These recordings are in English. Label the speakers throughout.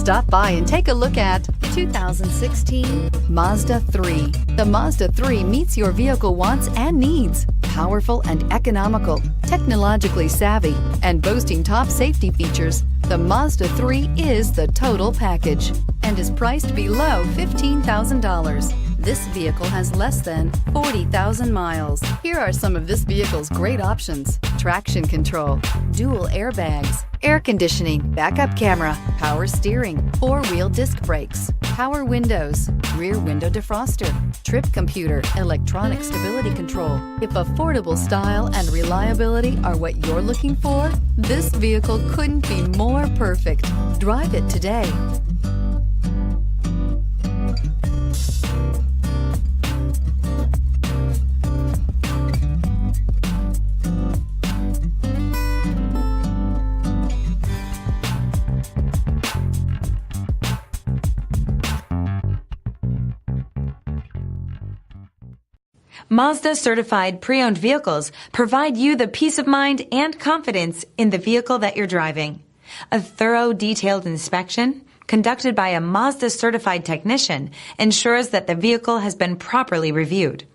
Speaker 1: Stop by and take a look at the 2016 Mazda 3. The Mazda 3 meets your vehicle wants and needs. Powerful and economical, technologically savvy, and boasting top safety features, the Mazda 3 is the total package and is priced below $15,000. This vehicle has less than 40,000 miles. Here are some of this vehicle's great options: traction control, dual airbags, air conditioning, backup camera, power steering, four-wheel disc brakes, power windows, rear window defroster, trip computer, electronic stability control. If affordable style and reliability are what you're looking for, this vehicle couldn't be more perfect. Drive it today.
Speaker 2: Mazda certified pre-owned vehicles provide you the peace of mind and confidence in the vehicle that you're driving. A thorough, detailed inspection conducted by a Mazda certified technician ensures that the vehicle has been properly reviewed.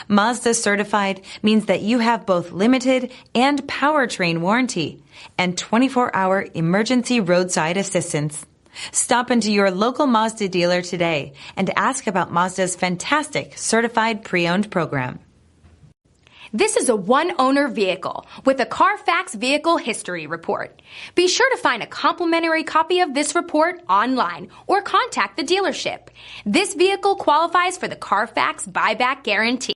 Speaker 2: Mazda certified means that you have both limited and powertrain warranty and 24-hour emergency roadside assistance. Stop into your local Mazda dealer today and ask about Mazda's fantastic certified pre-owned program.
Speaker 3: This is a one-owner vehicle with a Carfax Vehicle History Report. Be sure to find a complimentary copy of this report online or contact the dealership. This vehicle qualifies for the Carfax Buyback Guarantee.